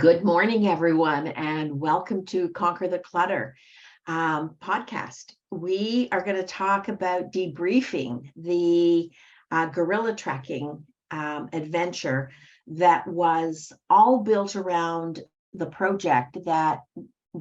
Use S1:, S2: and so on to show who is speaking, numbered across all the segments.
S1: Good morning, everyone, and welcome to Conquer the Clutter podcast. We are going to talk about debriefing the gorilla trekking adventure that was all built around the project that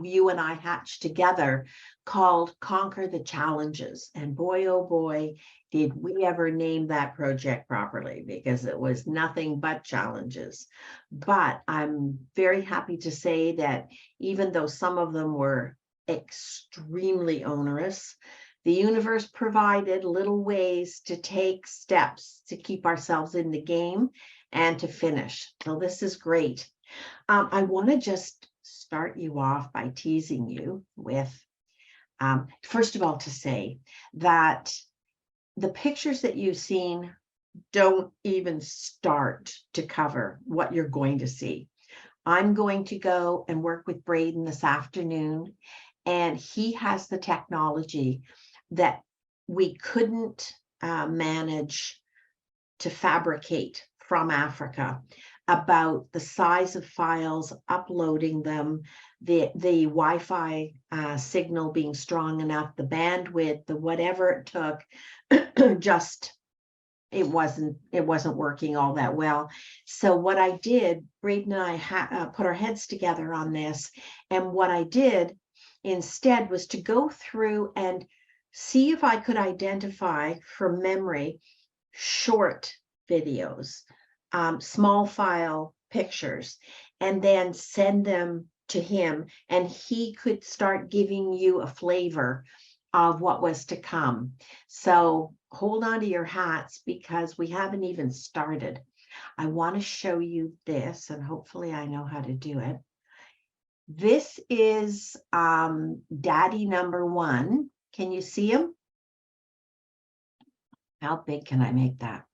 S1: you and I hatched together called Conquer the Challenges. And boy, oh boy, did we ever name that project properly, because it was nothing but challenges. But I'm very happy to say that even though some of them were extremely onerous, the universe provided little ways to take steps to keep ourselves in the game and to finish. So this is great. I want to just start you off by teasing you with, first of all, to say that the pictures that you've seen don't even start to cover what you're going to see. I'm going to go and work with Braden this afternoon, and he has the technology that we couldn't manage to fabricate from Africa about the size of files, uploading them, the Wi-Fi signal being strong enough, the bandwidth, the whatever it took, just it wasn't working all that well. So what I did, Braden and I put our heads together on this, and what I did instead was to go through and see if I could identify from memory short videos, small file pictures, and then send them to him, and he could start giving you a flavor of what was to come. So hold on to your hats, because we haven't even started. I want to show you this, and hopefully I know how to do it. This is Daddy number one. Can you see him? How big can I make that?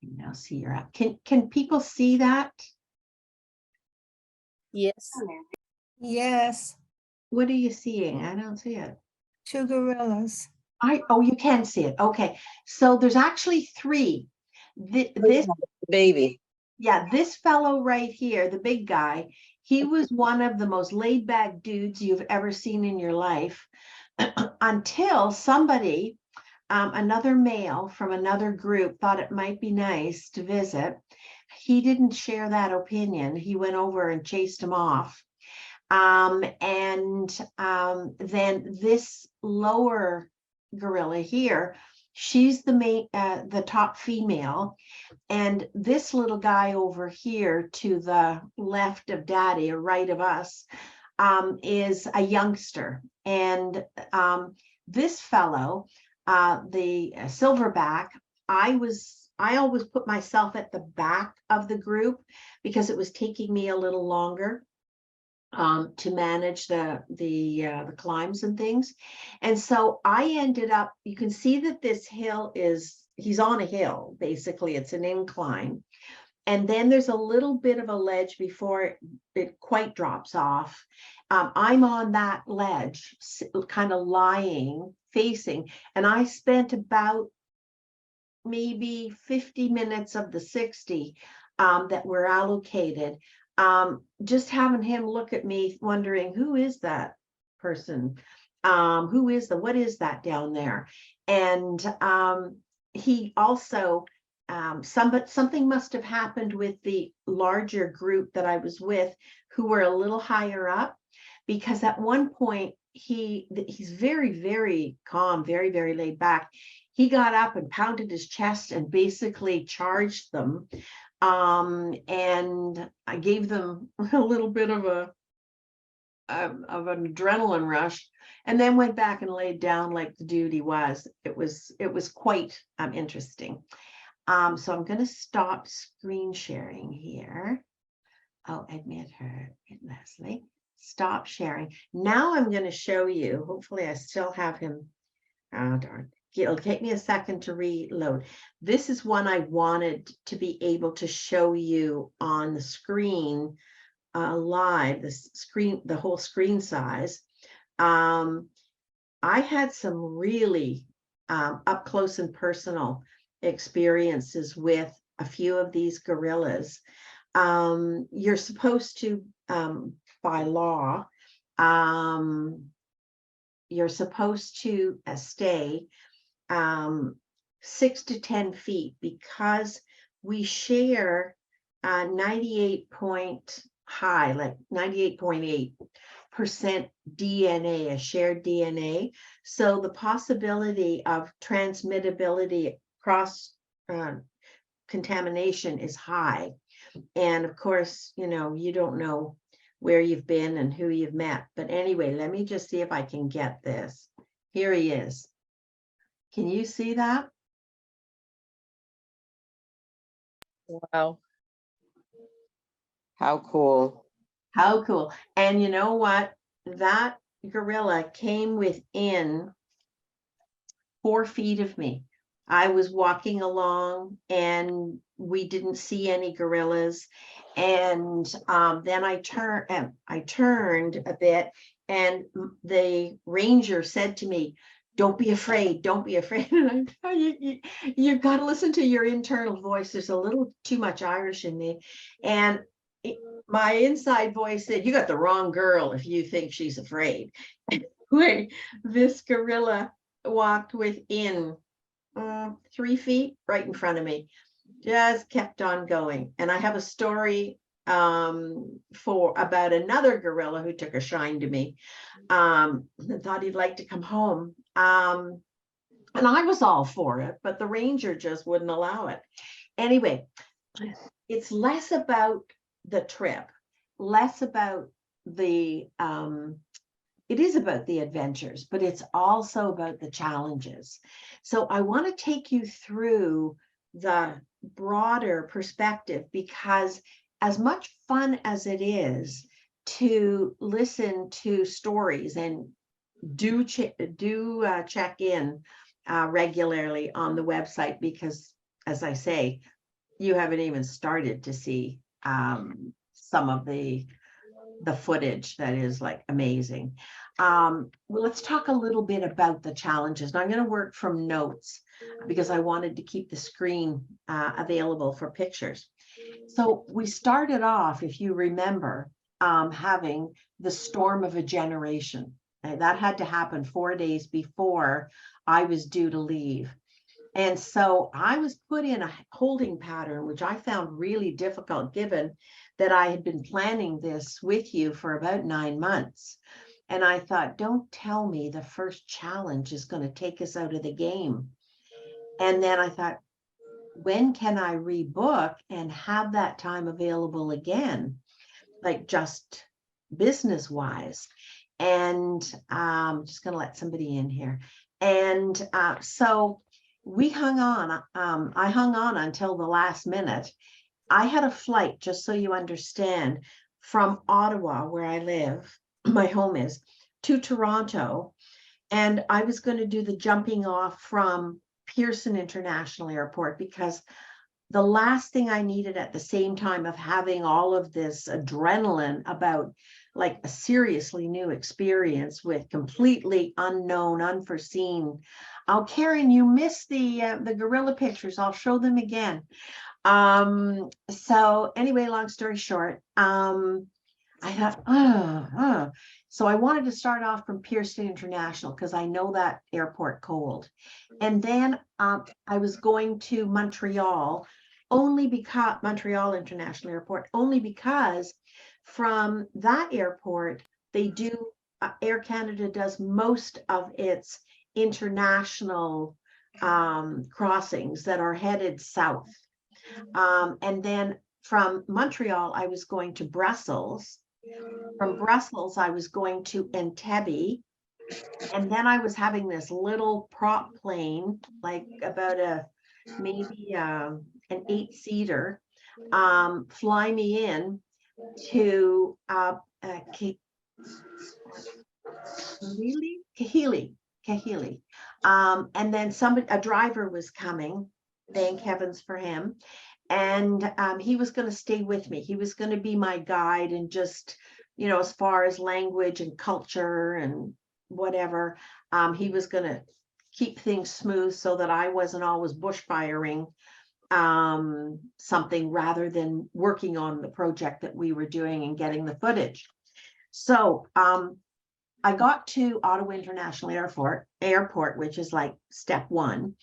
S1: Now see your app. Can people see that?
S2: Yes.
S3: Yes,
S1: What are you seeing? I don't see it.
S3: 2 gorillas.
S1: Oh, you can see it. Okay. So there's actually three. This
S2: Baby.
S1: Yeah, this fellow right here, the big guy, he was one of the most laid back dudes you've ever seen in your life until somebody, another male from another group, thought it might be nice to visit. He didn't share that opinion. He went over and chased him off. Then this lower gorilla here, she's the top female. And this little guy over here to the left of Daddy or right of us is a youngster. And this fellow, the silverback, I always put myself at the back of the group because it was taking me a little longer to manage the climbs and things. And so I ended up, you can see that this hill he's on a hill, basically. It's an incline. And then there's a little bit of a ledge before it quite drops off. I'm on that ledge, kind of lying, facing, and I spent about maybe 50 minutes of the 60 that were allocated, just having him look at me, wondering, who is that person? What is that down there? And he also, something must have happened with the larger group that I was with, who were a little higher up, because at one point he's very, very calm, very, very laid back. He got up and pounded his chest and basically charged them. And I gave them a little bit of an adrenaline rush, and then went back and laid down like the dude he was. It was quite interesting. So I'm going to stop screen sharing here. Oh, admit her, Leslie. Stop sharing. Now I'm going to show you. Hopefully I still have him. Oh, darn. It'll take me a second to reload. This is one I wanted to be able to show you on the screen live, the whole screen size. I had some really up close and personal experiences with a few of these gorillas. You're supposed to, by law, you're supposed to stay 6 to 10 feet, because we share 98 point high, like 98.8% DNA, a shared DNA. So the possibility of transmittability cross contamination is high. And of course, you don't know where you've been and who you've met. But anyway, let me just see if I can get this. Here he is. Can you see that?
S2: Wow. How cool.
S1: How cool. And you know what? That gorilla came within 4 feet of me. I was walking along and we didn't see any gorillas. And then I turned a bit, and the ranger said to me, "Don't be afraid, don't be afraid." And you've got to listen to your internal voice. There's a little too much Irish in me. And my inside voice said, "You got the wrong girl if you think she's afraid." Wait, this gorilla walked within 3 feet right in front of me, just kept on going. And I have a story about another gorilla who took a shine to me, and thought he'd like to come home. And I was all for it, but the ranger just wouldn't allow it. Anyway, it's less about the trip, less about the it is about the adventures, but it's also about the challenges. So I want to take you through the broader perspective, because as much fun as it is to listen to stories, and do check in regularly on the website, because as I say, you haven't even started to see some of the footage that is like amazing. Well, let's talk a little bit about the challenges. Now I'm going to work from notes because I wanted to keep the screen available for pictures. So we started off, if you remember, having the storm of a generation. That had to happen 4 days before I was due to leave. And so I was put in a holding pattern, which I found really difficult, given that I had been planning this with you for about 9 months. And I thought, don't tell me the first challenge is going to take us out of the game. And then I thought, when can I rebook and have that time available again, like just business wise? And I'm just going to let somebody in here. And so we hung on. I hung on until the last minute. I had a flight, just so you understand, from Ottawa, where I live, my home is, to Toronto. And I was going to do the jumping off from Pearson International Airport, because the last thing I needed at the same time of having all of this adrenaline about like a seriously new experience with completely unknown, unforeseen. Oh, Karen, you missed the gorilla pictures. I'll show them again. So anyway, long story short, I thought, so I wanted to start off from Pearson International because I know that airport cold. And then I was going to Montreal, Montreal International Airport, only because from that airport, they do, Air Canada does most of its international crossings that are headed south. And then from Montreal, I was going to Brussels. From Brussels, I was going to Entebbe. And then I was having this little prop plane, like about maybe an 8-seater, fly me in to Kahili. And then a driver was coming, thank heavens for him. And he was going to stay with me. He was going to be my guide, and just, as far as language and culture and whatever, he was going to keep things smooth so that I wasn't always bushfiring something rather than working on the project that we were doing and getting the footage. So I got to Ottawa International Airport, which is like step one.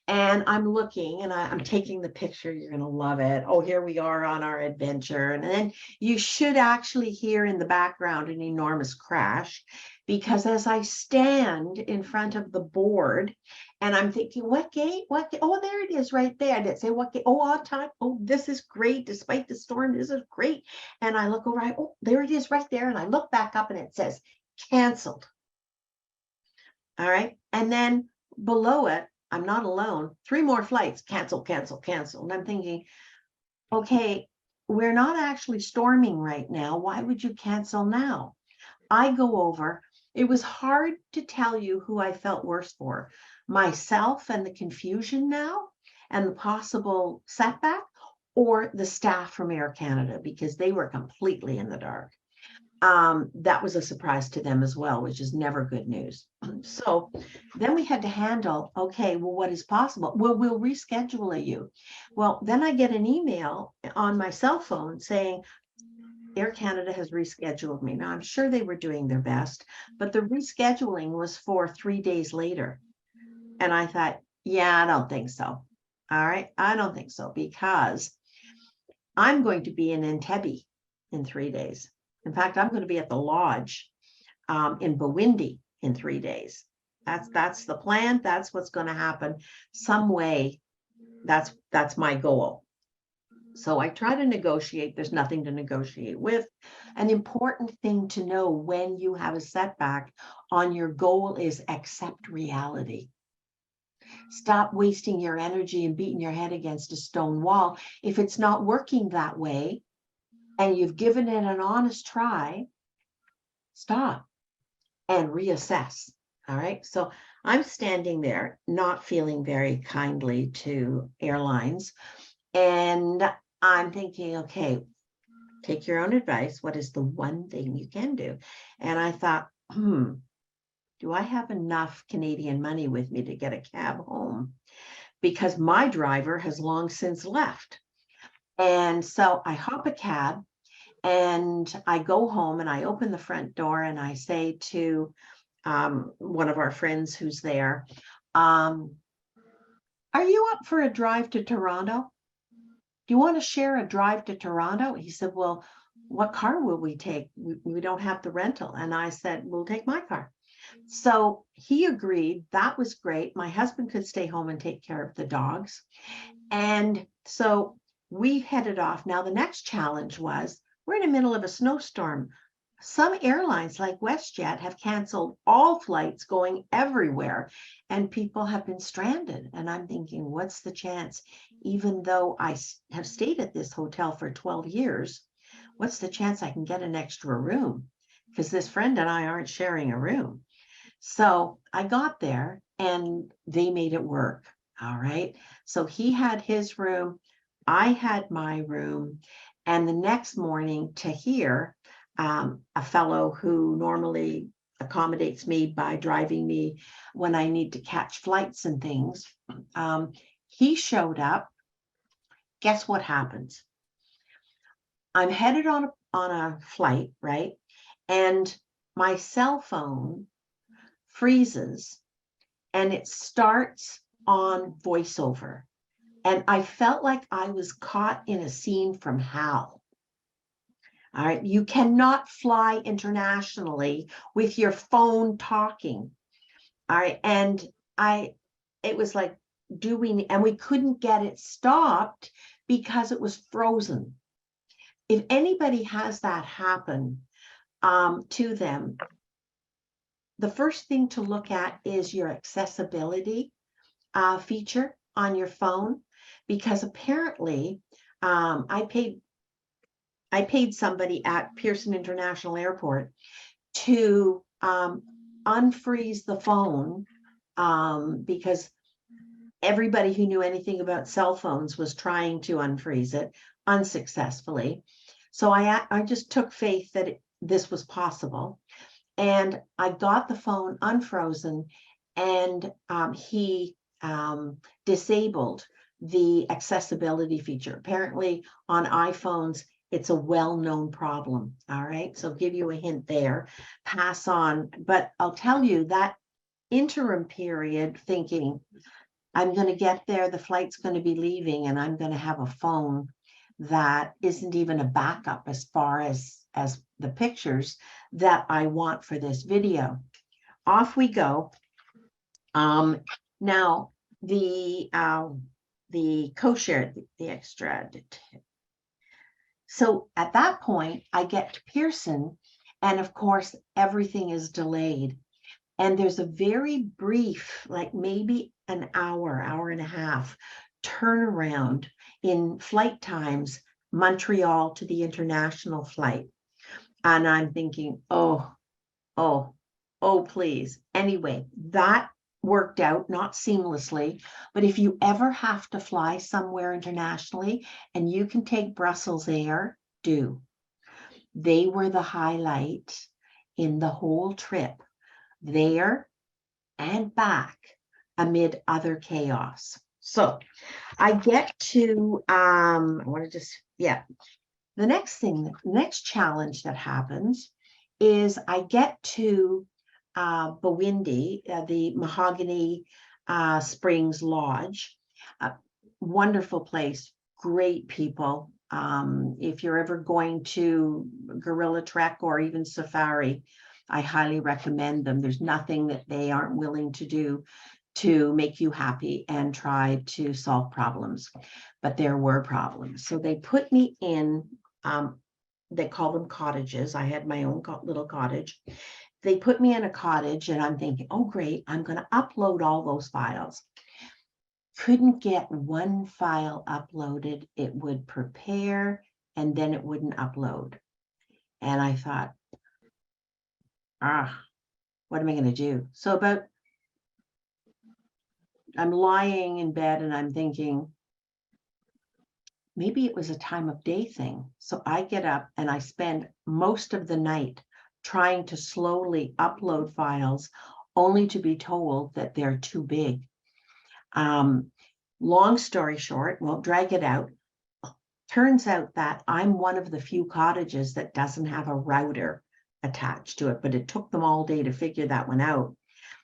S1: And I'm looking and I'm taking the picture. You're going to love it. Oh, here we are on our adventure. And then you should actually hear in the background an enormous crash, because as I stand in front of the board and I'm thinking, what gate? What gate? Oh, there it is right there. I didn't say what gate. Oh, on time. Oh, this is great. Despite the storm, this is great. And I look over. Oh, there it is right there. And I look back up and it says canceled. All right. And then below it, I'm not alone. 3 more flights, cancel, cancel, cancel. And I'm thinking, okay, we're not actually storming right now. Why would you cancel now? I go over. It was hard to tell you who I felt worse for, myself and the confusion now and the possible setback, or the staff from Air Canada, because they were completely in the dark. That was a surprise to them as well, which is never good news. So then we had to handle, okay, well, what is possible? Well, we'll reschedule you. Well, then I get an email on my cell phone saying, Air Canada has rescheduled me. Now, I'm sure they were doing their best, but the rescheduling was for 3 days later. And I thought, yeah, I don't think so. All right, I don't think so, because I'm going to be in Entebbe in 3 days. In fact, I'm going to be at the lodge in Bawindi in 3 days. That's the plan. That's what's going to happen. Some way, that's my goal. So I try to negotiate. There's nothing to negotiate with. An important thing to know when you have a setback on your goal is accept reality. Stop wasting your energy and beating your head against a stone wall. If it's not working that way and you've given it an honest try, stop and reassess. All right. So I'm standing there, not feeling very kindly to airlines. And I'm thinking, okay, take your own advice. What is the one thing you can do? And I thought, do I have enough Canadian money with me to get a cab home? Because my driver has long since left. And so I hop a cab and I go home and I open the front door and I say to one of our friends who's there, are you up for a drive to Toronto? Do you want to share a drive to Toronto? He said, well, what car will we take? We don't have the rental. And I said, we'll take my car. So he agreed. That was great. My husband could stay home and take care of the dogs. And so we headed off. Now, the next challenge was, we're in the middle of a snowstorm. Some airlines like WestJet have canceled all flights going everywhere, and people have been stranded. And I'm thinking, what's the chance? Even though I have stayed at this hotel for 12 years, what's the chance I can get an extra room? Because this friend and I aren't sharing a room. So I got there and they made it work. All right. So he had his room. I had my room. And the next morning, Tahir, a fellow who normally accommodates me by driving me when I need to catch flights and things, he showed up. Guess what happens? I'm headed on a flight, right? And my cell phone freezes and it starts on voiceover. And I felt like I was caught in a scene from Hal. All right. You cannot fly internationally with your phone talking. All right. And it was like, and we couldn't get it stopped because it was frozen. If anybody has that happen to them, the first thing to look at is your accessibility feature on your phone, because apparently I paid somebody at Pearson International Airport to unfreeze the phone because everybody who knew anything about cell phones was trying to unfreeze it unsuccessfully. So I just took faith that this was possible. And I got the phone unfrozen, and he disabled the accessibility feature. Apparently on iPhones, it's a well-known problem. All right, so give you a hint there, pass on. But I'll tell you that interim period thinking, I'm going to get there, the flight's going to be leaving, and I'm going to have a phone that isn't even a backup as far as the pictures that I want for this video. Off we go. Now the co-share, the extra. So at that point, I get to Pearson, and of course, everything is delayed. And there's a very brief, like maybe an hour and a half turnaround in flight times, Montreal to the international flight. And I'm thinking, oh, please. Anyway, that worked out, not seamlessly, but if you ever have to fly somewhere internationally and you can take Brussels Air, do. They were the highlight in the whole trip, there and back amid other chaos. So I get to, I want to just, the next challenge that happens is I get to Bwindi, the Mahogany Springs Lodge. Wonderful place, great people. If you're ever going to Gorilla Trek or even Safari, I highly recommend them. There's nothing that they aren't willing to do to make you happy and try to solve problems. But there were problems. So they put me in, they call them cottages. I had my own little cottage. They put me in a cottage and I'm thinking, oh, great, I'm going to upload all those files. Couldn't get one file uploaded. It would prepare and then it wouldn't upload. And I thought, what am I going to do? So I'm lying in bed and I'm thinking, maybe it was a time of day thing. So I get up and I spend most of the night trying to slowly upload files, only to be told that they're too big. Long story short, won't drag it out. Turns out that I'm one of the few cottages that doesn't have a router attached to it, but it took them all day to figure that one out.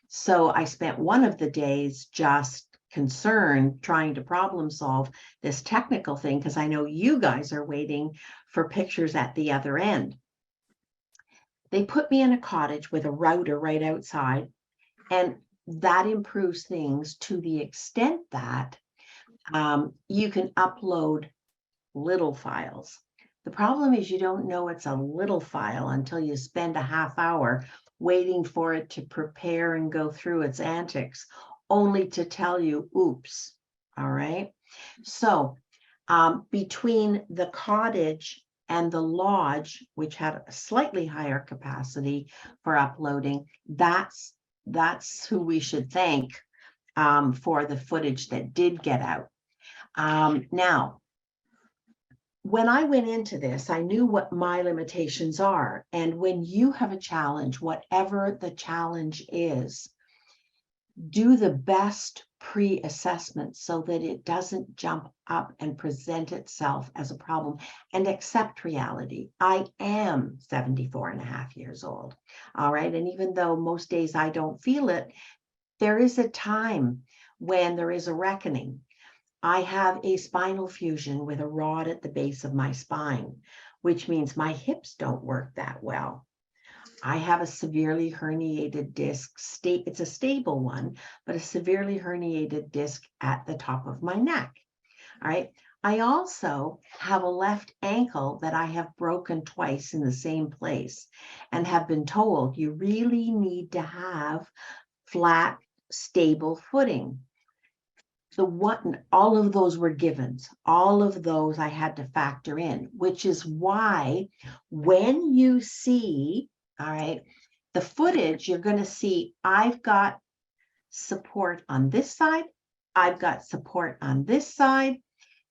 S1: So I spent one of the days just concerned trying to problem solve this technical thing, because I know you guys are waiting for pictures at the other end. They put me in a cottage with a router right outside, and that improves things to the extent that you can upload little files. The problem is you don't know it's a little file until you spend a half hour waiting for it to prepare and go through its antics, only to tell you, oops. All right. So between the cottage and the lodge, which had a slightly higher capacity for uploading, that's who we should thank for the footage that did get out. Now, when I went into this, I knew what my limitations are. And when you have a challenge, whatever the challenge is, do the best pre-assessment so that it doesn't jump up and present itself as a problem, and accept reality. I am 74 and a half years old. All right. And even though most days I don't feel it, there is a time when there is a reckoning. I have a spinal fusion with a rod at the base of my spine, which means my hips don't work that well. I have a severely herniated disc. It's a stable one, but a severely herniated disc at the top of my neck. All right. I also have a left ankle that I have broken twice in the same place, and have been told you really need to have flat, stable footing. All of those were givens. All of those I had to factor in, which is why when you see, all right, the footage, you're going to see I've got support on this side, I've got support on this side,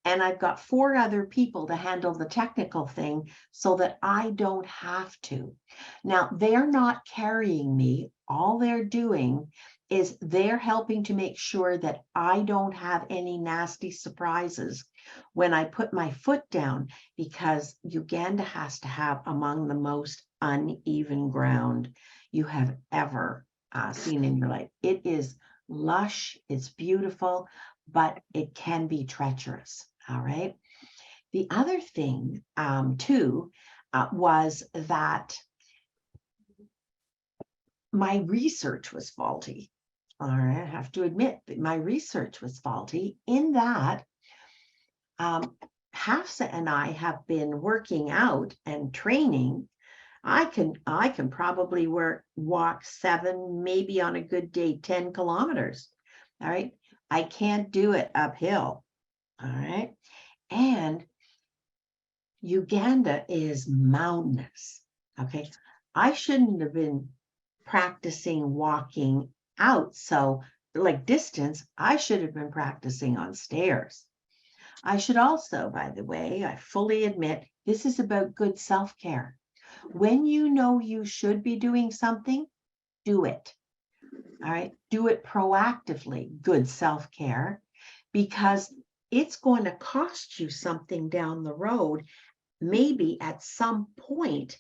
S1: and I've got 4 other people to handle the technical thing so that I don't have to. Now, they're not carrying me. All they're doing is they're helping to make sure that I don't have any nasty surprises when I put my foot down, because Uganda has to have among the most uneven ground you have ever seen in your life. It is lush, it's beautiful, but it can be treacherous. All right. The other thing, too, was that my research was faulty. All right, I have to admit that my research was faulty in that Hafsa and I have been working out and training. I can probably walk 7, maybe on a good day, 10 kilometers. All right. I can't do it uphill. All right. And Uganda is mountainous. Okay. I shouldn't have been practicing walking out. So, like distance, I should have been practicing on stairs. I should also, by the way, I fully admit this is about good self-care. When you know you should be doing something, do it. All right. Do it proactively, good self-care, because it's going to cost you something down the road, maybe at some point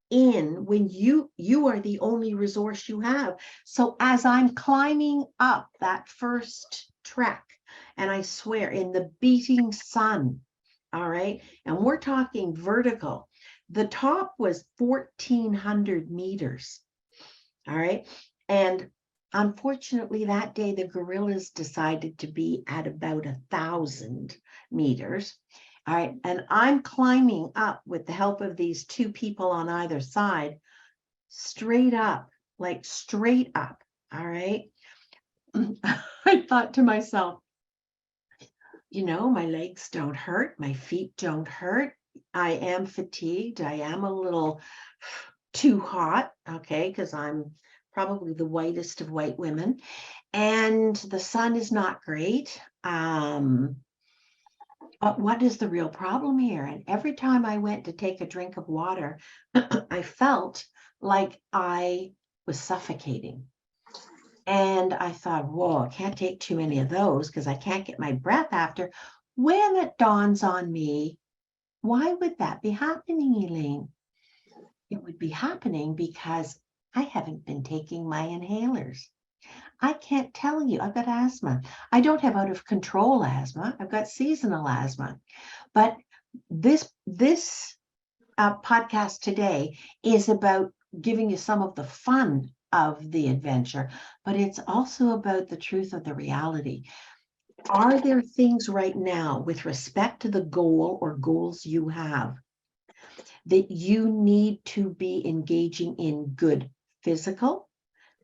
S1: in when you are the only resource you have. So as I'm climbing up that first trek, and I swear in the beating sun, all right, and we're talking vertical, the top was 1,400 meters. All right. And unfortunately, that day, the gorillas decided to be at about 1,000 meters. All right. And I'm climbing up with the help of these 2 people on either side, straight up, like straight up. All right. I thought to myself, my legs don't hurt. My feet don't hurt. I am fatigued. I am a little too hot. Okay. Because I'm probably the whitest of white women. And the sun is not great. But what is the real problem here? And every time I went to take a drink of water, I felt like I was suffocating. And I thought, whoa, I can't take too many of those because I can't get my breath after. When it dawns on me, why would that be happening, Elaine? It would be happening because I haven't been taking my inhalers. I can't tell you, I've got asthma. I don't have out of control asthma. I've got seasonal asthma. But this podcast today is about giving you some of the fun of the adventure, but it's also about the truth of the reality. Are there things right now with respect to the goal or goals you have that you need to be engaging in good physical,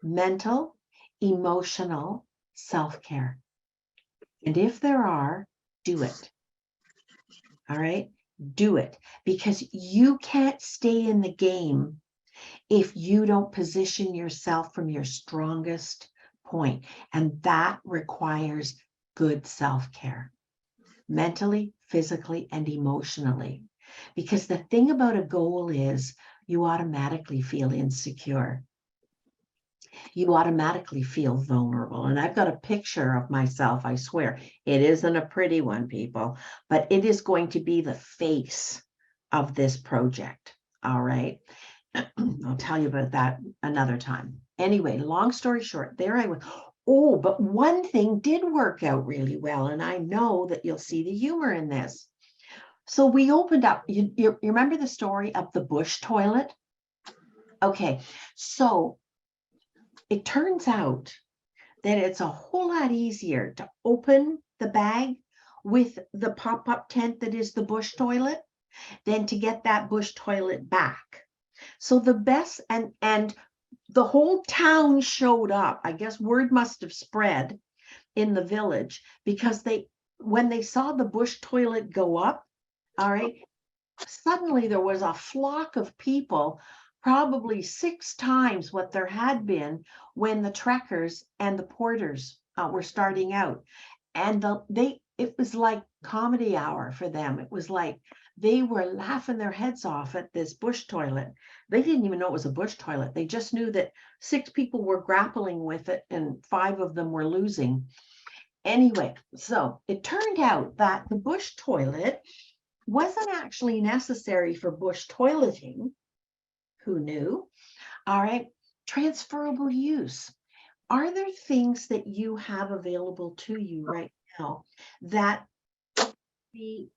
S1: mental, emotional self-care? And if there are, do it. All right, do it, because you can't stay in the game if you don't position yourself from your strongest point. And that requires good self-care, mentally, physically, and emotionally. Because the thing about a goal is you automatically feel insecure. You automatically feel vulnerable. And I've got a picture of myself, I swear. It isn't a pretty one, people, but it is going to be the face of this project. All right. I'll tell you about that another time. Anyway, long story short, there I went. Oh, but one thing did work out really well. And I know that you'll see the humor in this. So we opened up, you remember the story of the bush toilet? Okay, so it turns out that it's a whole lot easier to open the bag with the pop-up tent that is the bush toilet than to get that bush toilet back. So the best, and the whole town showed up. I guess word must have spread in the village because when they saw the bush toilet go up, all right, suddenly there was a flock of people, probably 6 times what there had been when the trekkers and the porters were starting out. And it was like comedy hour for them. It was like they were laughing their heads off at this bush toilet. They didn't even know it was a bush toilet. They just knew that 6 people were grappling with it and 5 of them were losing. Anyway, so it turned out that the bush toilet wasn't actually necessary for bush toileting. Who knew? All right, transferable use. Are there things that you have available to you right now that be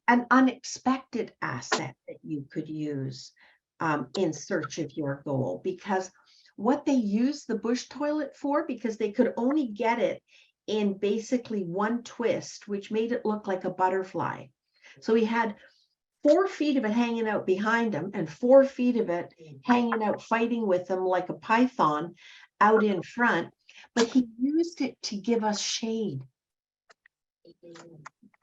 S1: an unexpected asset that you could use in search of your goal? Because what they used the bush toilet for, because they could only get it in basically one twist, which made it look like a butterfly. So he had 4 feet of it hanging out behind him and 4 feet of it hanging out fighting with him like a python out in front, but he used it to give us shade.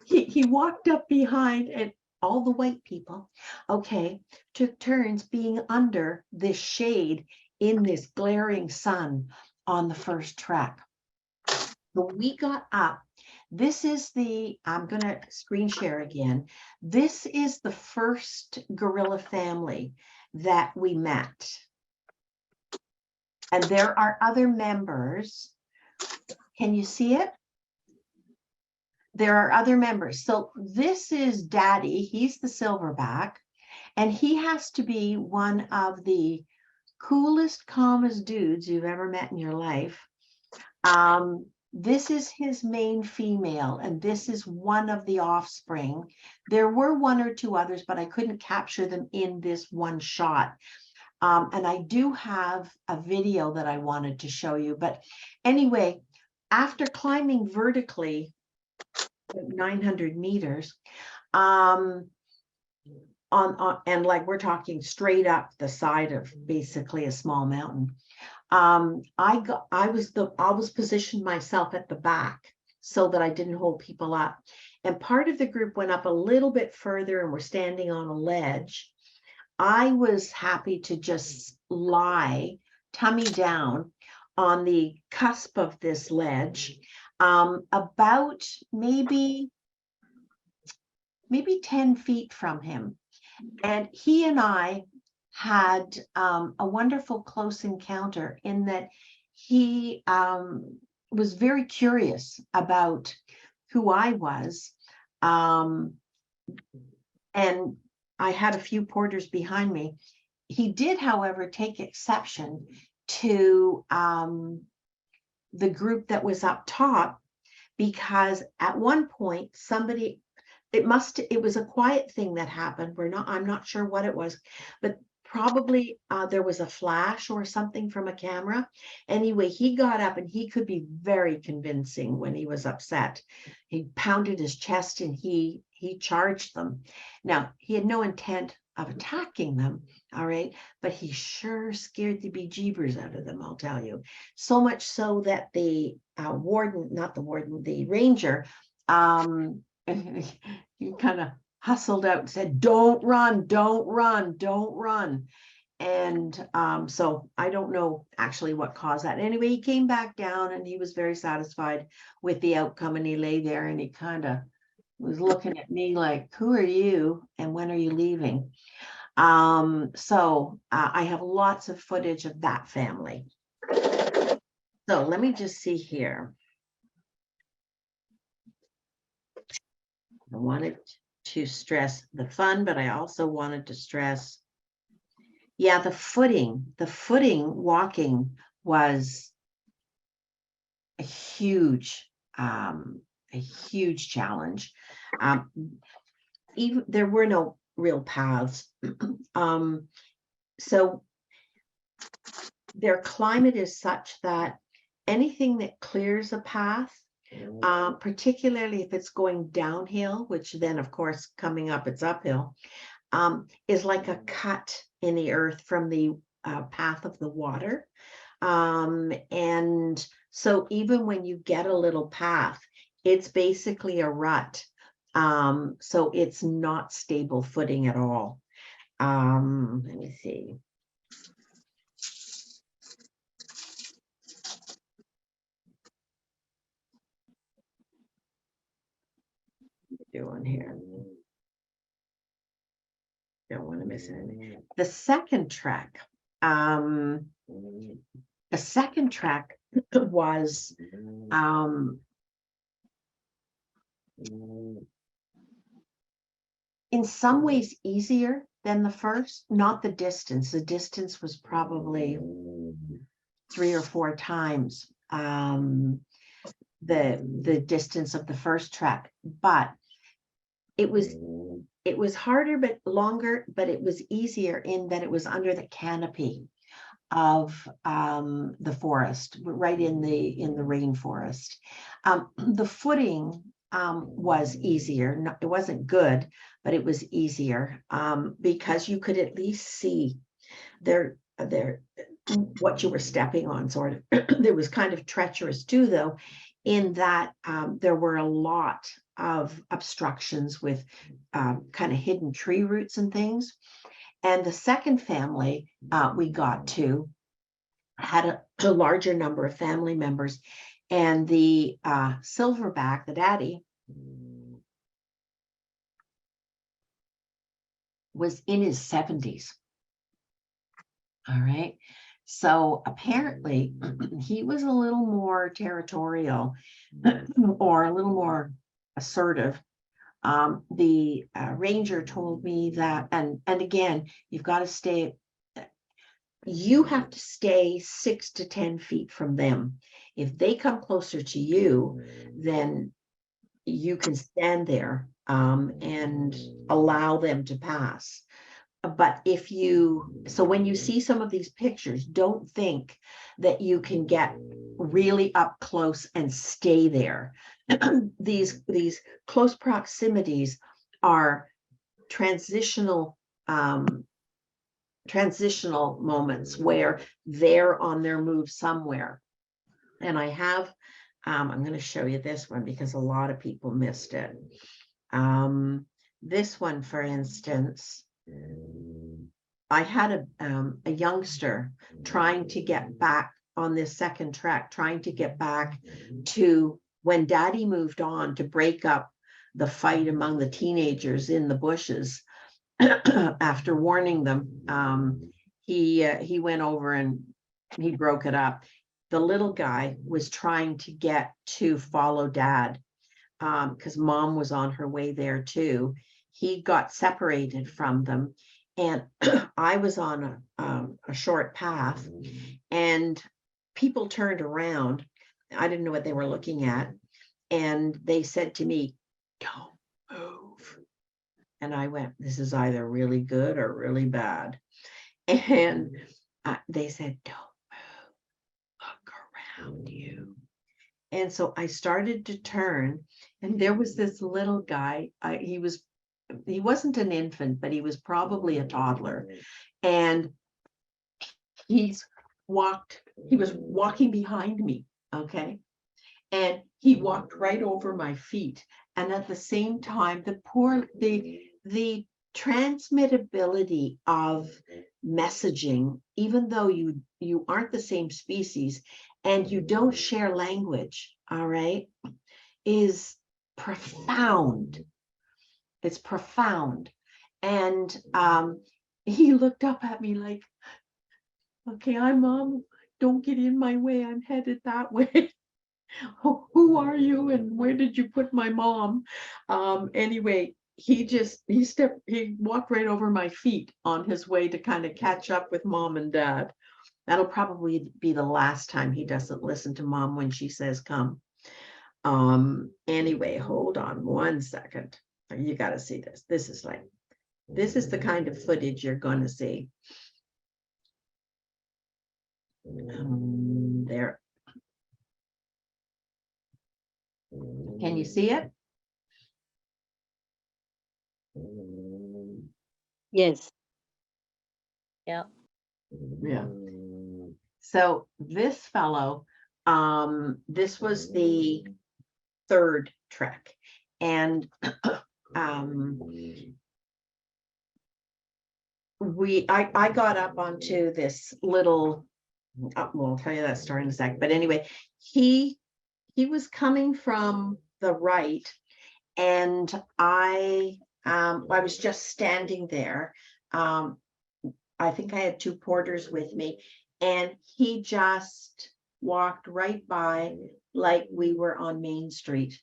S1: He walked up behind, and all the white people, okay, took turns being under this shade in this glaring sun on the first trek. When we got up, this is the, I'm going to screen share again. This is the first gorilla family that we met. And there are other members. Can you see it? There are other members. So this is Daddy. He's the silverback. And he has to be one of the coolest, calmest dudes you've ever met in your life. This is his main female, and this is one of the offspring. There were 1 or 2 others, but I couldn't capture them in this one shot. And I do have a video that I wanted to show you. But anyway, after climbing vertically 900 meters, and like we're talking straight up the side of basically a small mountain, I was positioned myself at the back so that I didn't hold people up. And part of the group went up a little bit further and were standing on a ledge. I was happy to just lie tummy down on the cusp of this ledge, about maybe 10 feet from him. And he and I had a wonderful close encounter in that he was very curious about who I was. And I had a few porters behind me. He did, however, take exception to the group that was up top, because at one point somebody, it was a quiet thing that happened. I'm not sure what it was, but probably there was a flash or something from a camera. Anyway, he got up and he could be very convincing when he was upset. He pounded his chest and he charged them. Now, he had no intent of attacking them, all right, but he sure scared the bejeebers out of them, I'll tell you. So much so that the the ranger, he kind of hustled out and said, "Don't run, don't run, don't run." And so I don't know actually what caused that. Anyway, he came back down and he was very satisfied with the outcome, and he lay there and he kind of was looking at me like, "Who are you and when are you leaving?" So I have lots of footage of that family. So let me just see here. I wanted to stress the fun, but I also wanted to stress, yeah, the footing walking was a huge challenge. Even there were no real paths. So their climate is such that anything that clears a path, particularly if it's going downhill, which then of course coming up it's uphill, is like a cut in the earth from the path of the water. And so even when you get a little path, it's basically a rut. So it's not stable footing at all. Let me see. doing here? Don't want to miss anything. The second track, was in some ways easier than the first, not the distance. The distance was probably 3 or 4 times the distance of the first track, but it was harder but longer, but it was easier in that it was under the canopy of the forest, right in the rainforest. The footing was easier. It wasn't good, but it was easier because you could at least see what you were stepping on, sort of. There was kind of treacherous too, though, in that there were a lot of obstructions with kind of hidden tree roots and things. And the second family we got to had a larger number of family members, and the silverback, the daddy, was in his 70s. All right. So apparently he was a little more territorial or a little more assertive. The ranger told me that, and again, you have to stay 6 to 10 feet from them. If they come closer to you, then you can stand there and allow them to pass. But when you see some of these pictures, don't think that you can get really up close and stay there. These close proximities are transitional moments where they're on their move somewhere. And I have, I'm going to show you this one because a lot of people missed it. This one, for instance, I had a youngster trying to get back on this second track, trying to get back to when Daddy moved on to break up the fight among the teenagers in the bushes. After warning them, he went over and he broke it up. The little guy was trying to get to follow Dad because Mom was on her way there too. He got separated from them, and I was on a short path, and people turned around. I didn't know what they were looking at, and they said to me, "Don't move." And I went, "This is either really good or really bad." And they said, "Don't move, look around you." And so I started to turn, and there was this little guy. He wasn't an infant, but he was probably a toddler. And he was walking behind me, okay? And he walked right over my feet. And at the same time, the transmittability of messaging, even though you aren't the same species and you don't share language, all right, is profound. It's profound. And he looked up at me like, "Okay, I'm Mom. Don't get in my way. I'm headed that way." "Who are you and where did you put my mom?" Anyway, he walked right over my feet on his way to kind of catch up with Mom and Dad. That'll probably be the last time he doesn't listen to Mom when she says come. Anyway, hold on 1 second. You got to see this. This is the kind of footage you're going to see. There. Can you see it?
S2: Yes. Yeah.
S1: Yeah. So this fellow, this was the third trek, and I got up onto this little. Well, I'll tell you that story in a sec. But anyway, he was coming from the right, And I was just standing there. I think I had two porters with me, and he just walked right by like we were on Main Street,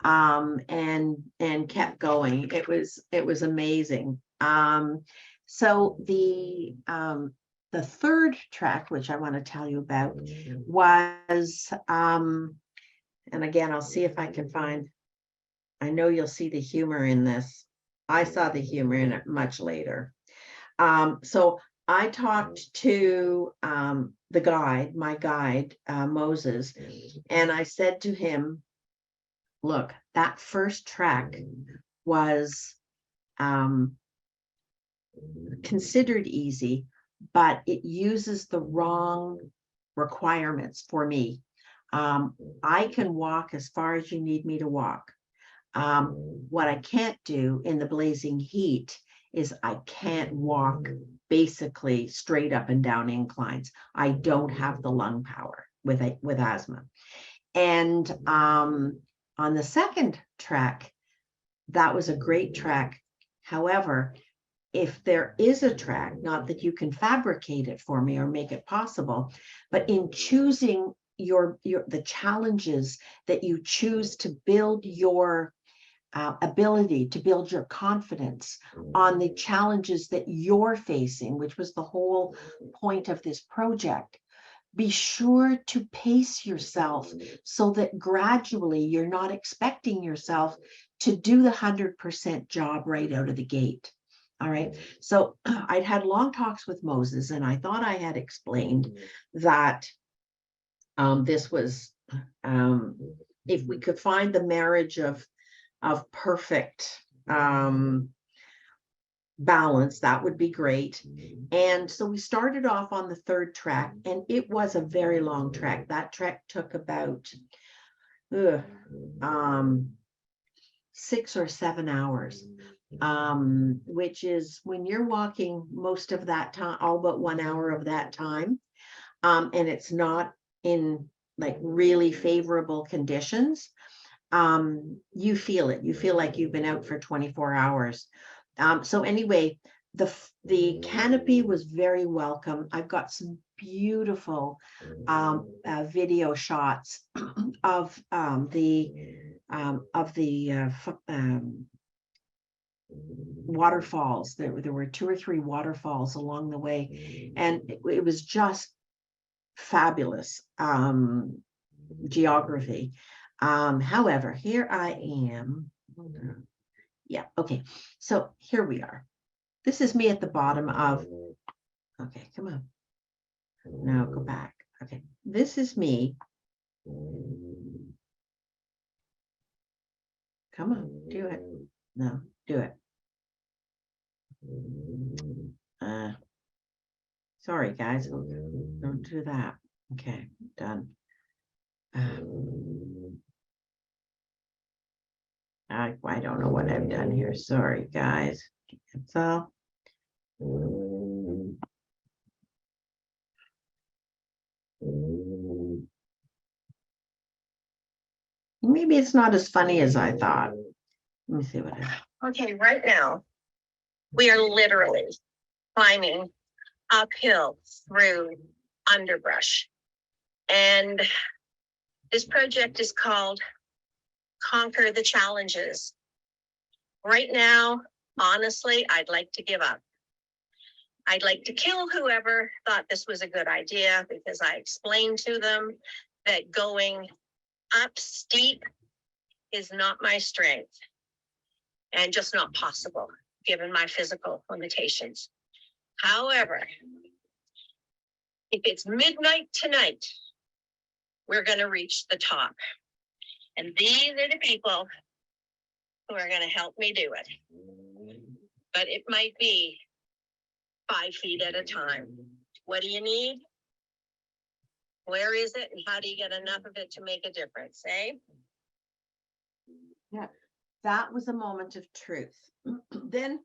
S1: and kept going. It was amazing. So the third track, which I want to tell you about, was and again, I'll see if I can find. I know you'll see the humor in this. I saw the humor in it much later. So I talked to the guide, my guide, Moses, and I said to him, look, that first track was considered easy, but it uses the wrong requirements for me. I can walk as far as you need me to walk. What I can't do in the blazing heat is I can't walk basically straight up and down inclines. I don't have the lung power with asthma. And on the second track, that was a great track. However, if there is a track, not that you can fabricate it for me or make it possible, but in choosing the challenges that you choose to build your ability, to build your confidence on the challenges that you're facing, which was the whole point of this project. Be sure to pace yourself so that gradually you're not expecting yourself to do the 100% job right out of the gate. All right. So I'd had long talks with Moses, and I thought I had explained that this was, if we could find the marriage of perfect balance, that would be great. And so we started off on the third track, and it was a very long track. That track took about 6 or 7 hours, which is when you're walking most of that time, all but 1 hour of that time, and it's not in like really favorable conditions. You feel it. You feel like you've been out for 24 hours. So anyway, the canopy was very welcome. I've got some beautiful video shots of the waterfalls. There were 2 or 3 waterfalls along the way, and it was just fabulous geography. However, here I am. Yeah, okay. So here we are. This is me at the bottom of, okay, come on. Now go back. Okay, this is me. Come on, do it. No, do it. Sorry, guys. Don't do that. Okay, done. I don't know what I've done here. Sorry, guys. That's all. Maybe it's not as funny as I thought. Let me see what
S4: Okay, right now, we are literally climbing uphill through underbrush. And this project is called Conquer the Challenges. Right now, honestly, I'd like to give up. I'd like to kill whoever thought this was a good idea, because I explained to them that going up steep is not my strength and just not possible given my physical limitations. However, if it's midnight tonight, we're going to reach the top. And these are the people who are going to help me do it. But it might be 5 feet at a time. What do you need? Where is it? And how do you get enough of it to make a difference, eh?
S1: Yeah, that was a moment of truth. Then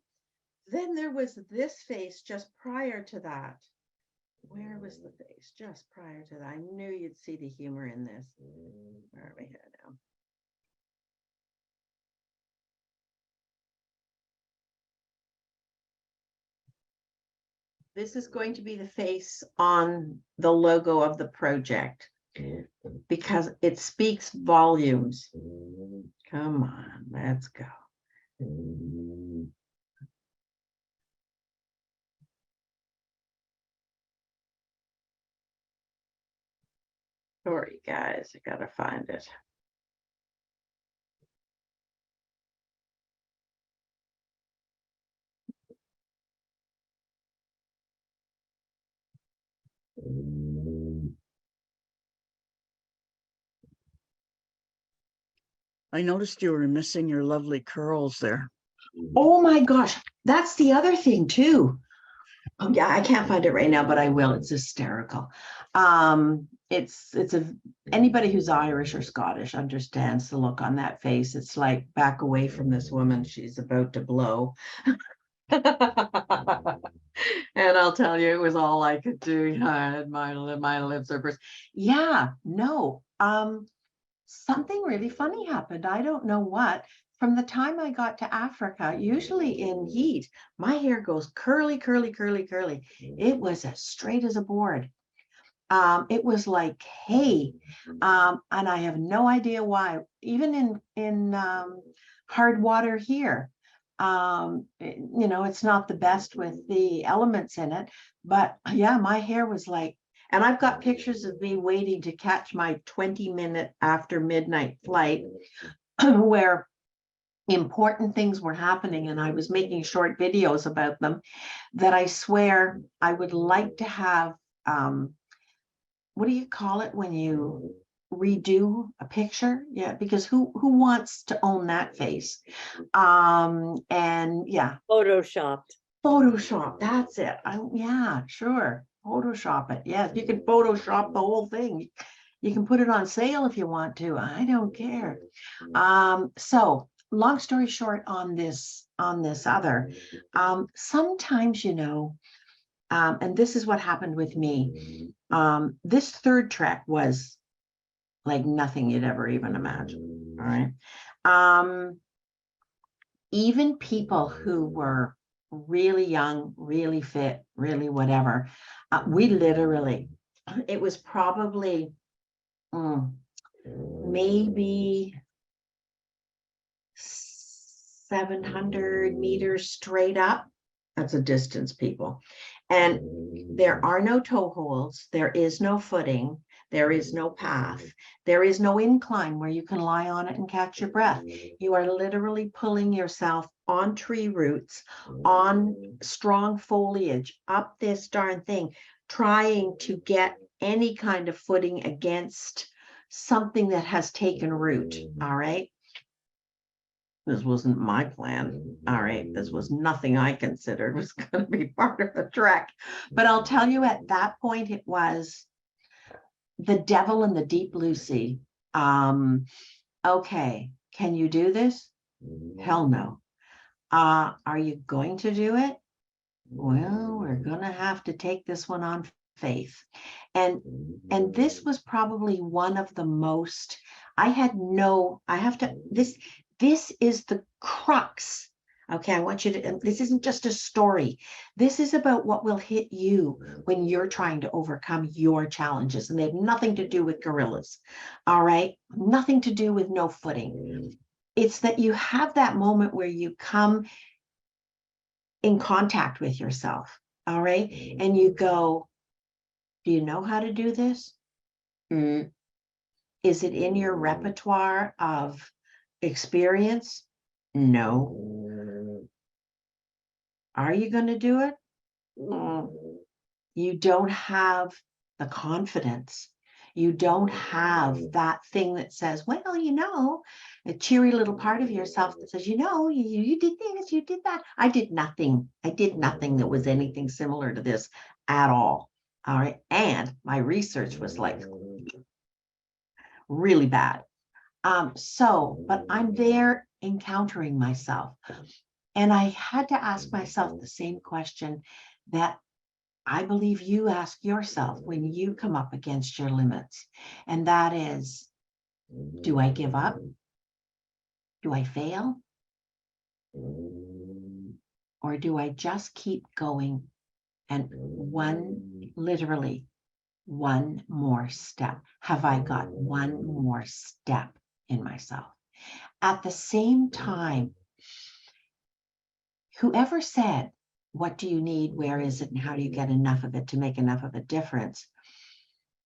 S1: there was this face just prior to that. Where was the face just prior to that? I knew you'd see the humor in this. Where are we here now? This is going to be the face on the logo of the project because it speaks volumes. Come on, let's go. Sorry, guys, I gotta find it.
S5: I noticed you were missing your lovely curls there.
S1: Oh my gosh, that's the other thing too. Oh yeah, I can't find it right now, but I will. It's hysterical. It's anybody who's Irish or Scottish understands the look on that face. It's like, back away from this woman, she's about to blow. And I'll tell you, it was all I could do. I had my lips are pursed. Yeah, no. Something really funny happened. I don't know what. From the time I got to Africa, usually in heat, my hair goes curly, curly, curly, curly. It was as straight as a board. It was like, hey, and I have no idea why. Even in hard water here, you know, it's not the best with the elements in it, but yeah, my hair was like, and I've got pictures of me waiting to catch my 20-minute after midnight flight where important things were happening and I was making short videos about them that I swear I would like to have, what do you call it when you redo a picture? Yeah, because who wants to own that face? And yeah,
S2: Photoshopped.
S1: Photoshop, that's it. Yeah, sure. Photoshop it. Yes, you can Photoshop the whole thing. You can put it on sale if you want to. I don't care. So long story short on this other, sometimes, you know, and this is what happened with me. This third trek was like nothing you'd ever even imagine. All right. Even people who were really young, really fit, really whatever, we literally, it was probably maybe 700 meters straight up. That's a distance, people. And there are no toe holds. There is no footing. There is no path. There is no incline where you can lie on it and catch your breath. You are literally pulling yourself on tree roots, on strong foliage, up this darn thing, trying to get any kind of footing against something that has taken root. All right. This wasn't my plan. All right. This was nothing I considered was going to be part of the trek. But I'll tell you, at that point, it was the devil in the deep blue sea. Okay. Can you do this? Hell no. Are you going to do it? Well, we're going to have to take this one on faith. And this was probably one of the most, this is the crux. Okay, I want you to, this isn't just a story. This is about what will hit you when you're trying to overcome your challenges. And they have nothing to do with gorillas. All right, nothing to do with no footing. It's that you have that moment where you come in contact with yourself. All right, and you go, do you know how to do this? Is it in your repertoire of experience? No. Are you going to do it? You don't have the confidence. You don't have that thing that says, well, you know, a cheery little part of yourself that says, you know, you did this, you did that. I did nothing. I did nothing that was anything similar to this at all. All right. And my research was like really bad. But I'm there encountering myself. And I had to ask myself the same question that I believe you ask yourself when you come up against your limits. And that is, do I give up? Do I fail? Or do I just keep going and literally one more step. Have I got one more step in myself? At the same time, whoever said, what do you need? Where is it? And how do you get enough of it to make enough of a difference?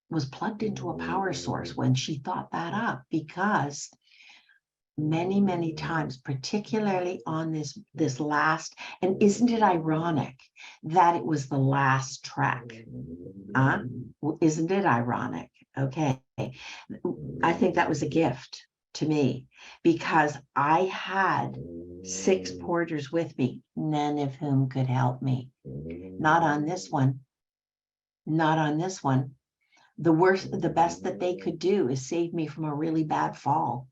S1: Was plugged into a power source when she thought that up, because many, many times, particularly on this last, and isn't it ironic that it was the last track? Isn't it ironic? Okay. I think that was a gift to me, because I had 6 porters with me, none of whom could help me. Not on this one. Not on this one. The best that they could do is save me from a really bad fall.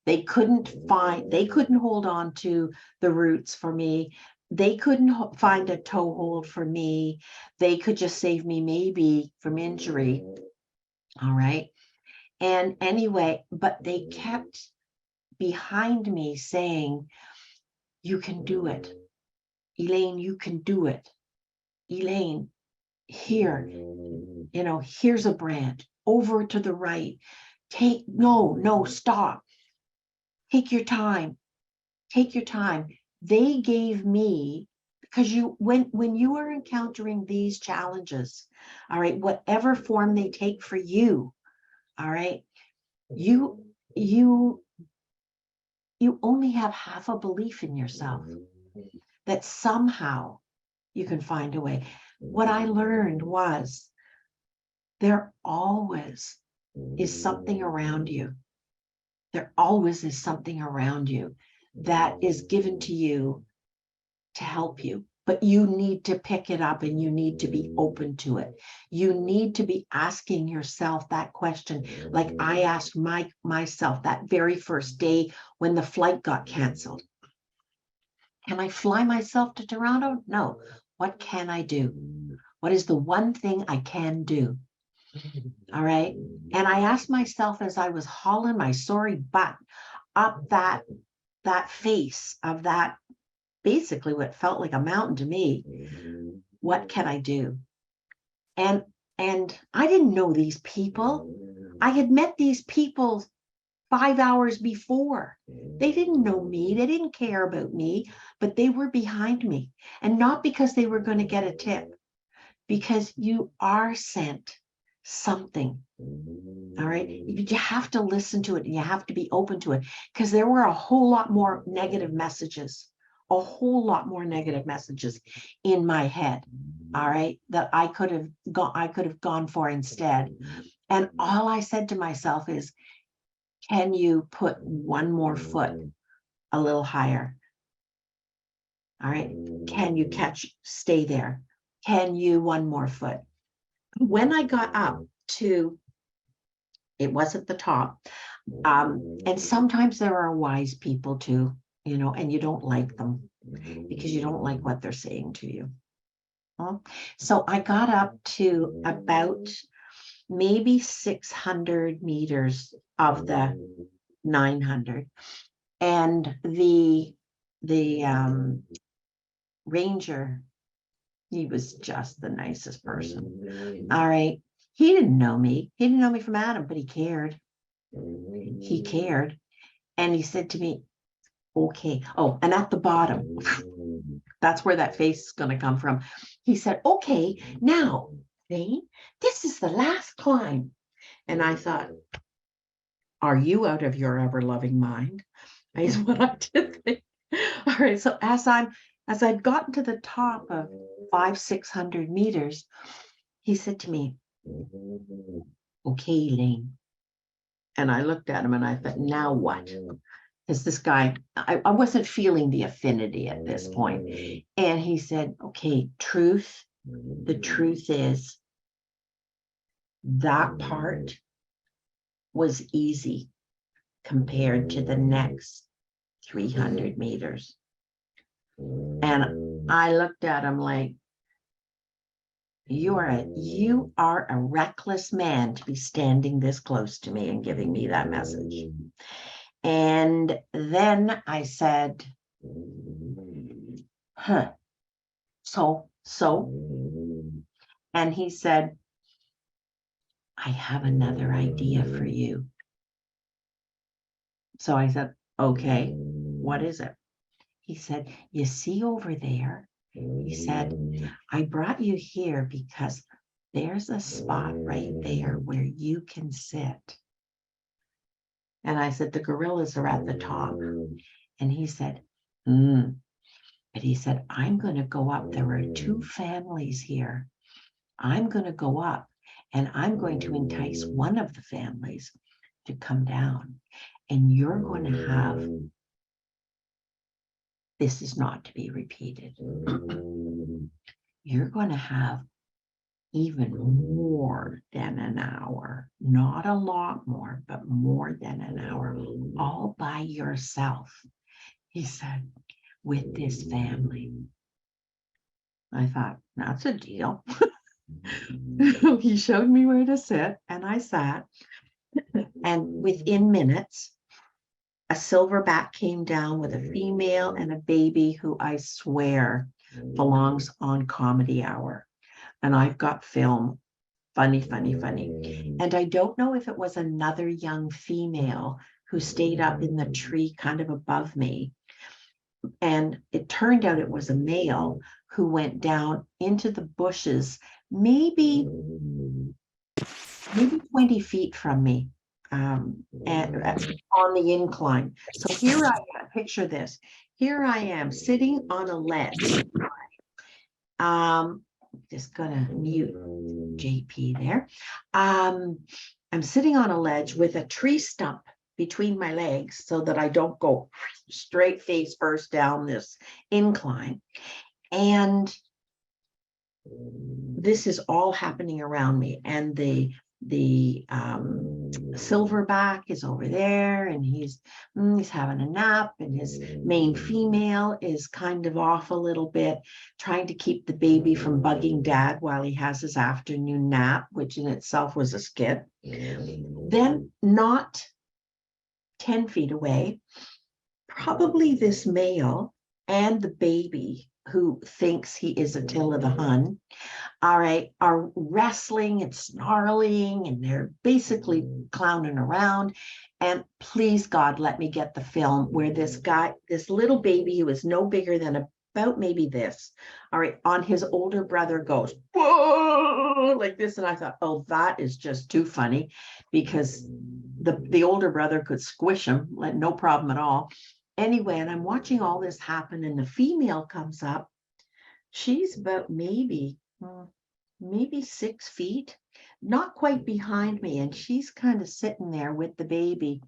S1: They couldn't hold on to the roots for me. They couldn't find a toe hold for me. They could just save me maybe from injury. All right. And anyway, but they kept behind me saying, you can do it. Elaine, you can do it. Elaine, here, here's a branch over to the right. No, stop. Take your time. Take your time. They gave me, because when you are encountering these challenges, all right, whatever form they take for you, all right, you only have half a belief in yourself that somehow you can find a way. What I learned was there always is something around you. There always is something around you that is given to you to help you, but you need to pick it up and you need to be open to it. You need to be asking yourself that question, like I asked myself that very first day when the flight got canceled. Can I fly myself to Toronto? No. What can I do? What is the one thing I can do? All right. And I asked myself as I was hauling my sorry butt up that face of that, basically what felt like a mountain to me, what can I do? And I didn't know these people. I had met these people 5 hours before. They didn't know me. They didn't care about me, but they were behind me. And not because they were going to get a tip, because you are sent something. All right. You have to listen to it and you have to be open to it, because there were a whole lot more negative messages, in my head. All right. That I could have gone for instead. And all I said to myself is, can you put one more foot a little higher? All right. Can you stay there? Can you one more foot? When I got up to, it was at the top. And sometimes there are wise people too, and you don't like them because you don't like what they're saying to you. So I got up to about maybe 600 meters of the 900. And the ranger, he was just the nicest person. All right. He didn't know me. He didn't know me from Adam, but he cared. He cared. And he said to me, okay. Oh, and at the bottom, that's where that face is going to come from. He said, okay, now, Elaine, this is the last climb. And I thought, are you out of your ever-loving mind? Is what I did think. All right. So as I'd gotten to the top of 500-600 meters, he said to me, okay, Elaine. And I looked at him and I thought, now what? Because this guy, I wasn't feeling the affinity at this point. And he said, okay, the truth is that part was easy compared to the next 300 meters. And I looked at him like, you are a reckless man to be standing this close to me and giving me that message. And then I said, so And he said, I have another idea for you. So I said, okay, what is it? He said, you see over there, he said, I brought you here because there's a spot right there where you can sit. And I said, the gorillas are at the top. And he said, But he said, I'm going to go up. There are 2 families here. I'm going to go up and I'm going to entice one of the families to come down. And you're going to have, this is not to be repeated. You're going to have even more than an hour, not a lot more, but more than an hour, all by yourself. He said, with this family. I thought, that's a deal. He showed me where to sit and I sat. And within minutes, a silverback came down with a female and a baby who I swear belongs on Comedy Hour. And I've got film, funny. And I don't know if it was another young female who stayed up in the tree kind of above me. And it turned out it was a male who went down into the bushes, maybe 20 feet from me, and on the incline. So here I am, picture this. Here I am sitting on a ledge. Just gonna mute JP there. I'm sitting on a ledge with a tree stump between my legs so that I don't go straight face first down this incline. And this is all happening around me. And the silverback is over there and he's having a nap, and his main female is kind of off a little bit, trying to keep the baby from bugging dad while he has his afternoon nap, which in itself was a skit. Then not 10 feet away, probably this male and the baby who thinks he is Attila the Hun, all right, are wrestling and snarling, and they're basically clowning around. And please, God, let me get the film where this guy, this little baby who is no bigger than about maybe this, all right, on his older brother goes, whoa, like this. And I thought, oh, that is just too funny, because the older brother could squish him, like no problem at all. Anyway, and I'm watching all this happen, and the female comes up. She's about maybe 6 feet, not quite behind me. And she's kind of sitting there with the baby,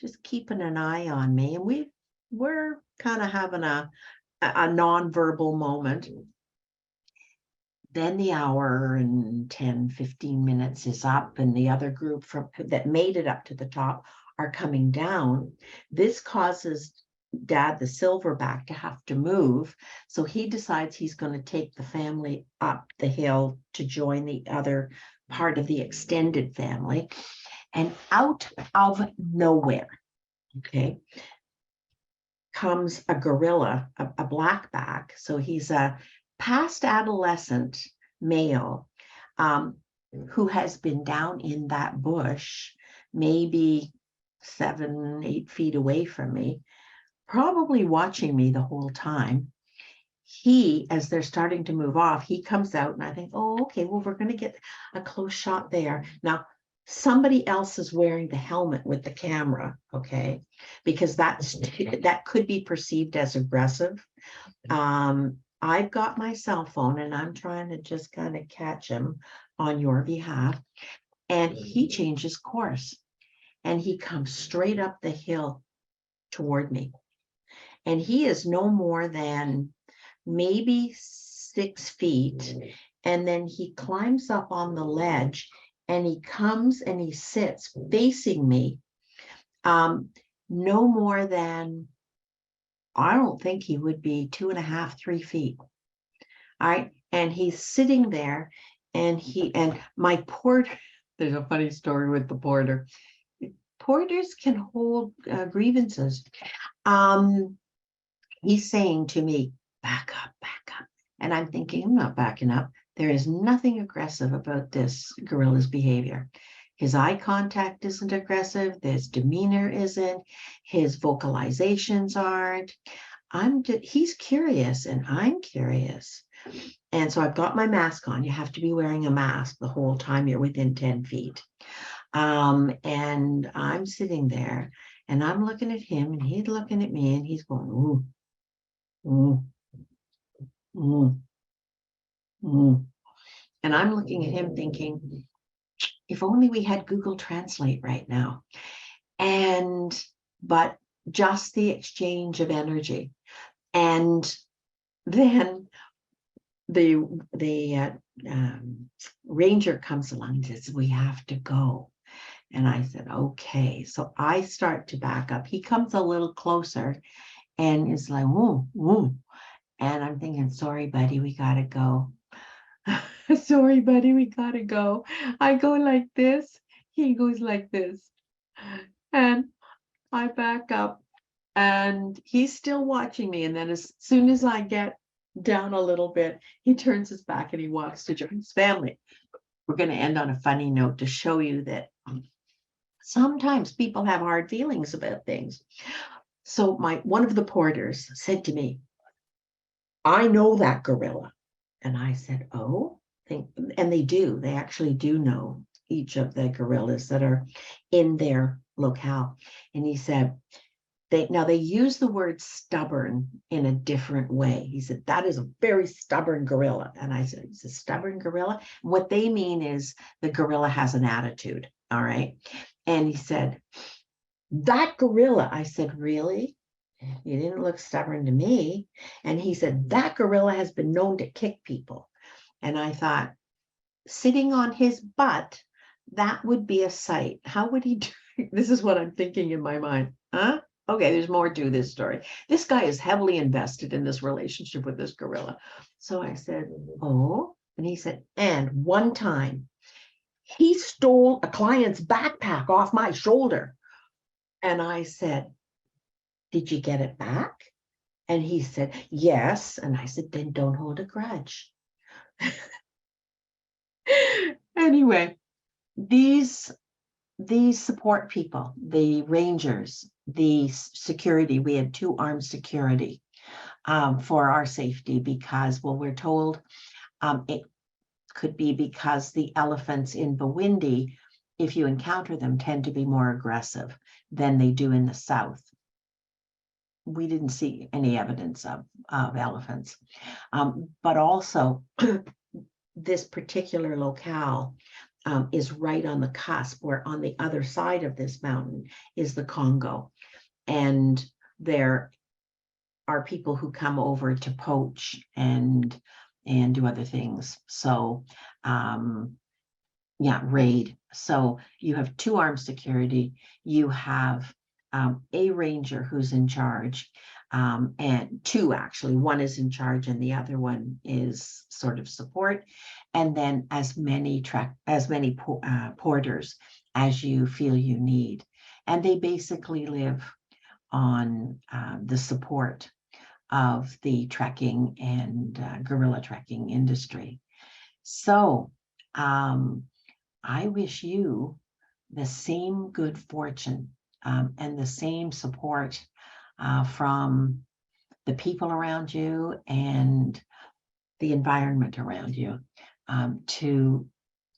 S1: just keeping an eye on me. And we're kind of having a nonverbal moment. Then the hour and 10-15 minutes is up, and the other group that made it up to the top are coming down. This causes Dad, the silverback, to have to move. So he decides he's going to take the family up the hill to join the other part of the extended family. And out of nowhere, okay, comes a gorilla, a blackback. So he's a past adolescent male who has been down in that bush, maybe 7-8 feet away from me, probably watching me the whole time. He, as they're starting to move off, he comes out, and I think, oh, okay, well, we're going to get a close shot there. Now, somebody else is wearing the helmet with the camera, okay, because that could be perceived as aggressive. I've got my cell phone, and I'm trying to just kind of catch him on your behalf. And he changes course, and he comes straight up the hill toward me. And he is no more than maybe 6 feet. And then he climbs up on the ledge, and he comes and he sits facing me, no more than, I don't think he would be 2.5, 3 feet. All right. And he's sitting there, and my porter, there's a funny story with the porter. Porters can hold grievances. He's saying to me, back up. And I'm thinking, I'm not backing up. There is nothing aggressive about this gorilla's behavior. His eye contact isn't aggressive. His demeanor isn't. His vocalizations aren't. He's curious and I'm curious. And so I've got my mask on. You have to be wearing a mask the whole time you're within 10 feet. And I'm sitting there and I'm looking at him and he's looking at me and he's going, ooh, ooh, ooh, ooh. And I'm looking at him thinking, if only we had Google Translate right now. But just the exchange of energy. And then the ranger comes along and says, we have to go. And I said, okay. So I start to back up. He comes a little closer and is like, woo, woo. And I'm thinking, sorry, buddy, we gotta go. Sorry, buddy, we gotta go. I go like this. He goes like this. And I back up and he's still watching me. And then as soon as I get down a little bit, he turns his back and he walks to join his family. We're going to end on a funny note to show you that sometimes people have hard feelings about things. So one of the porters said to me, I know that gorilla. And I said, oh, and they do. They actually do know each of the gorillas that are in their locale. And he said, they use the word stubborn in a different way. He said, that is a very stubborn gorilla. And I said, it's a stubborn gorilla. What they mean is the gorilla has an attitude. All right. And he said, that gorilla. I said, really? You didn't look stubborn to me. And he said, that gorilla has been known to kick people. And I thought, sitting on his butt, that would be a sight. How would he do? This is what I'm thinking in my mind. Huh? Okay, there's more to this story. This guy is heavily invested in this relationship with this gorilla. So I said, oh, and he said, and one time he stole a client's backpack off my shoulder. And I said, did you get it back? And he said, yes. And I said, then don't hold a grudge. Anyway, these support people, the rangers, the security, we had 2 armed security for our safety because, well, we're told it could be because the elephants in Bawindi, if you encounter them, tend to be more aggressive than they do in the south. We didn't see any evidence of elephants, but also this particular locale is right on the cusp, where on the other side of this mountain is the Congo. And there are people who come over to poach and do other things. So, raid. So you have 2 armed security, you have a ranger who's in charge, and 2 actually. One is in charge and the other one is sort of support, and then as many porters as you feel you need. And they basically live on the support of the trekking and gorilla trekking industry. So I wish you the same good fortune and the same support from the people around you and the environment around you to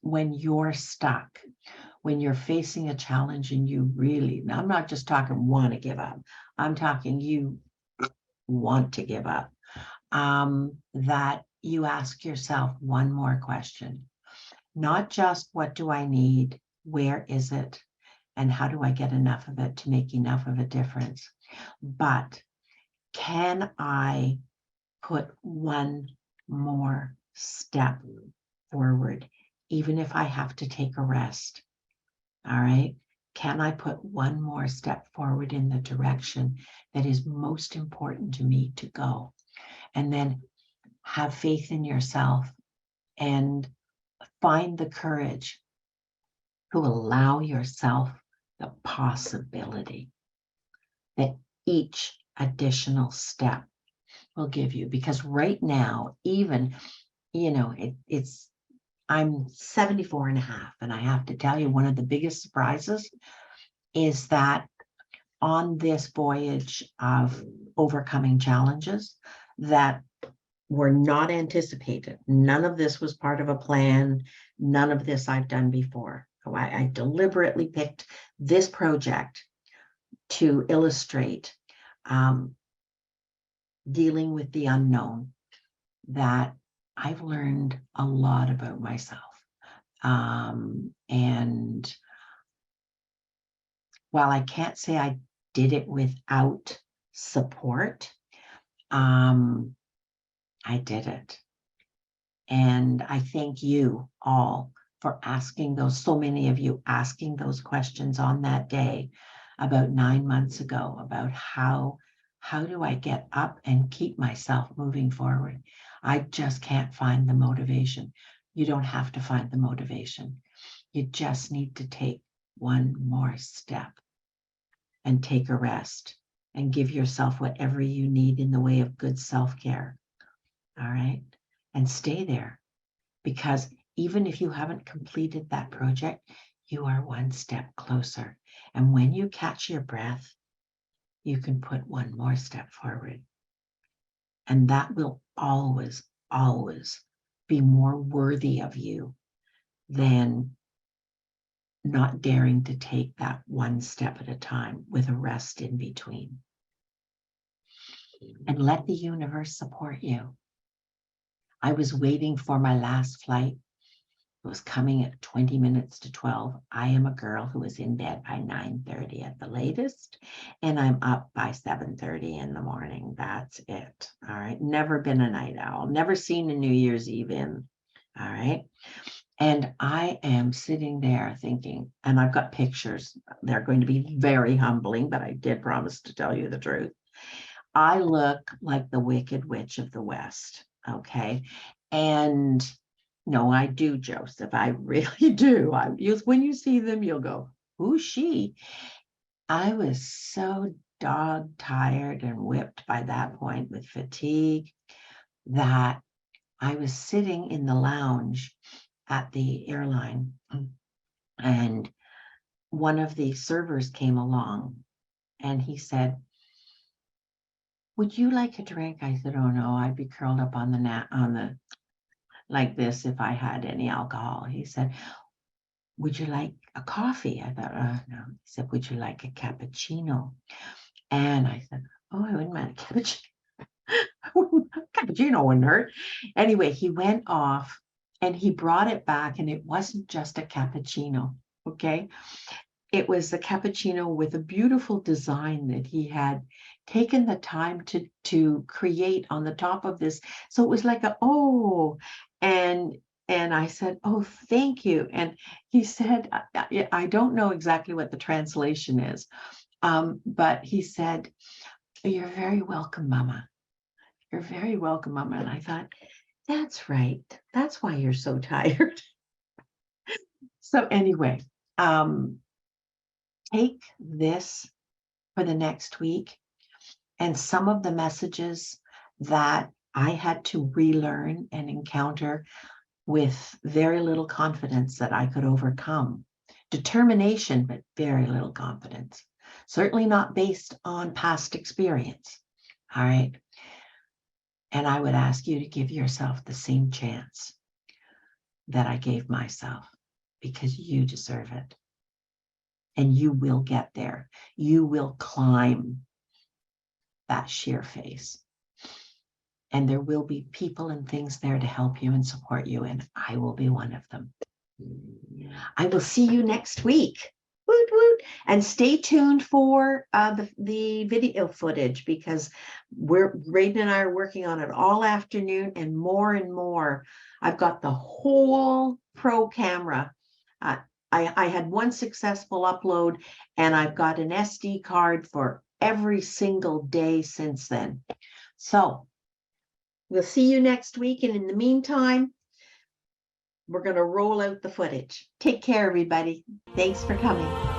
S1: when you're stuck, when you're facing a challenge and you really, I'm not just talking want to give up, I'm talking you want to give up, that you ask yourself one more question. Not just what do I need, where is it, and how do I get enough of it to make enough of a difference, but can I put one more step forward, even if I have to take a rest? All right. Can I put one more step forward in the direction that is most important to me to go? And then have faith in yourself and find the courage to allow yourself the possibility that each additional step will give you. Because right now, even I'm 74 and a half, and I have to tell you, one of the biggest surprises is that on this voyage of overcoming challenges that were not anticipated, none of this was part of a plan, none of this I've done before. I deliberately picked this project to illustrate dealing with the unknown, that I've learned a lot about myself. And while I can't say I did it without support, I did it. And I thank you all for asking those, so many of you asking those questions on that day about 9 months ago, about how do I get up and keep myself moving forward? I just can't find the motivation. You don't have to find the motivation. You just need to take one more step and take a rest and give yourself whatever you need in the way of good self-care. All right. And stay there, because even if you haven't completed that project, you are one step closer. And when you catch your breath, you can put one more step forward. And that will always, always be more worthy of you than not daring to take that one step at a time with a rest in between. And let the universe support you. I was waiting for my last flight. It was coming at 20 minutes to 12. I am a girl who is in bed by 9:30 at the latest, and I'm up by 7:30 in the morning. That's it. All right. Never been a night owl. Never seen a New Year's Eve in. All right. And I am sitting there thinking, and I've got pictures. They're going to be very humbling, but I did promise to tell you the truth. I look like the Wicked Witch of the West. Okay. And no, I do, Joseph. I really do. When you see them, you'll go, who's she? I was so dog tired and whipped by that point with fatigue that I was sitting in the lounge at the airline, and one of the servers came along and he said, would you like a drink? I said, oh no, I'd be curled up on the like this if I had any alcohol. He said, would you like a coffee? I thought, no. He said, would you like a cappuccino? And I said, oh, I wouldn't mind a cappuccino. Cappuccino wouldn't hurt. Anyway, he went off and he brought it back, and it wasn't just a cappuccino, okay? It was a cappuccino with a beautiful design that he had taken the time to create on the top of this. So it was like and I said, oh, thank you. And he said, I don't know exactly what the translation is, but he said, you're very welcome, Mama. You're very welcome, Mama. And I thought, that's right. That's why you're so tired. So anyway, take this for the next week, and some of the messages that I had to relearn and encounter with very little confidence that I could overcome. Determination, but very little confidence. Certainly not based on past experience. All right. And I would ask you to give yourself the same chance that I gave myself, because you deserve it. And you will get there. You will climb that sheer face. And there will be people and things there to help you and support you, and I will be one of them. I will see you next week. Woot woot. And stay tuned for the video footage, because Braden and I are working on it all afternoon, and more. I've got the whole pro camera. I had one successful upload, and I've got an SD card for every single day since then. So we'll see you next week. And in the meantime, we're going to roll out the footage. Take care, everybody. Thanks for coming.